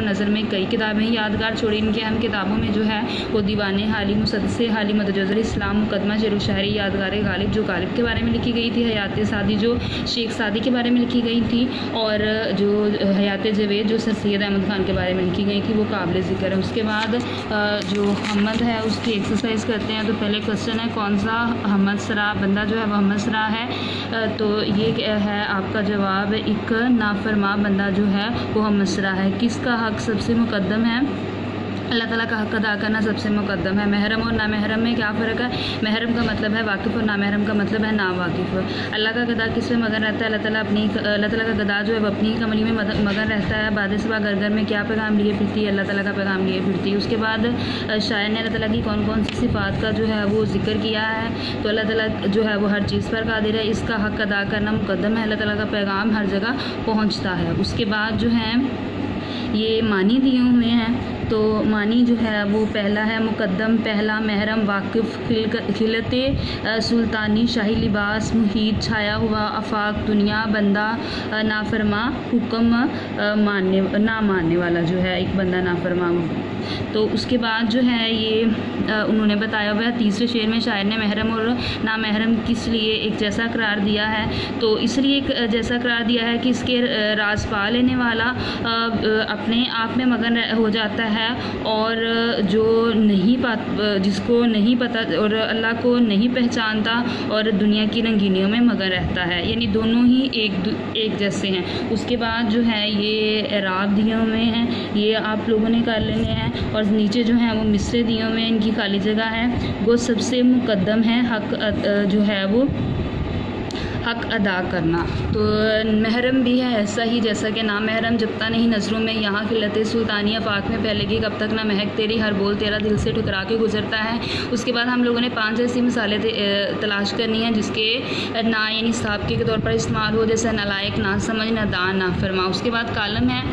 नज़र में कई किताबें यादगार छोड़ी। इनकी अहम किताबों में जो है वो दीवाने हाली, मुसद्दसे हाली, मदरजुल इस्लाम, मुकदमा शेर शायरी, यादगार गालिब जो गालिब के बारे में लिखी गई थी, हयात सादी जो शेख सादी के बारे में लिखी गई थी, और जो हयात जवेद जो सर सैयद अहमद ख़ान के बारे में लिखी गई थी वो काबिल ज़िक्र है। उसके बाद जो हमद है उसकी एक्सरसाइज करते हैं। तो पहले क्वेश्चन है कौन सा हमद सरा बंदा जो है वह हमद सरा है। तो ये है आपका जवाब, एक नाफरमा बंदा जो है वो हमद सरा है। किसका हक सबसे मुकद्दम है? अल्लाह ताला का हक अदा करना सबसे मुकद्दम है। महरम और नामहरम में क्या फ़र्क है? महरम का मतलब है वाकिफ़ और नामहरम का मतलब है नावाकिफ़। अल्लाह का गदा किस में मगन रहता है? अल्लाह ताला का गदा जो है वो अपनी कमली में मगन रहता है। बाद सिवा घर घर में क्या पैगाम लिए फिरती है? अल्लाह ताला का पैगाम लिए फिरती है। उसके बाद शायर ने अल्लाह ताला की कौन कौन सी सिफ़ात का जो है वो ज़िक्र किया है? तो अल्लाह ताला जो है वो हर चीज़ पर कादिर है, इसका हक अदा करना मुकद्दम है, अल्लाह ताला का पैगाम हर जगह पहुँचता है। उसके बाद जो है ये मानी दिए हुए हैं। तो मानी जो है वो पहला है मुकद्दम, पहला महरम, वाकिफ़, खिलते सुल्तानी, शाही लिबास, मुहीत, छाया हुआ, आफाक, दुनिया, बंदा, नाफरमा, हुक्म, ना मानने वाला जो है एक बंदा नाफरमा। तो उसके बाद जो है ये उन्होंने बताया हुआ है तीसरे शेर में शायर ने महरम और नामहरम किस लिए एक जैसा करार दिया है? तो इसलिए एक जैसा करार दिया है कि इसके राज पा लेने वाला अपने आप में मगन हो जाता है, और जो जिसको नहीं पता और अल्लाह को नहीं पहचानता और दुनिया की रंगीनियों में मगन रहता है, यानी दोनों ही एक जैसे हैं। उसके बाद जो है ये एराब दिए हुए हैं, ये आप लोगों ने कर लेने हैं। और नीचे जो है वो मिसरे दिए हुए हैं, इनकी खाली जगह है। वो सबसे मुकद्दम है हक जो है वो हक अदा करना। तो महरम भी है ऐसा ही जैसा कि नामहरम जबता नहीं नज़रों में यहाँ खिलते सुल्तानी आफाक में फैलेगी कब तक ना महक तेरी, हर बोल तेरा दिल से ठुकरा के गुजरता है। उसके बाद हम लोगों ने 5 ऐसी मिसालें तलाश करनी है जिसके ना यानी साबके के तौर पर इस्तेमाल हो, जैसे नालायक, ना समझ, नादान, नाफरमा। उसके बाद कालम है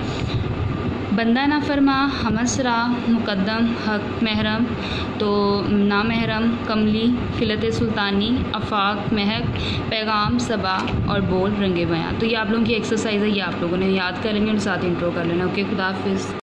बंदा नाफरमा, हमद सरा, मुकद्दम, हक, महरम, तो नामहरम, कमली, खिलते सुल्तानी, आफाक, महक, पैगाम, सबा और बोल, रंगे बयां। तो ये आप लोगों की एक्सरसाइज है, ये आप लोगों ने याद कर लेंगे और साथ इंट्रो कर लेना। ओके, खुदा हाफिज़।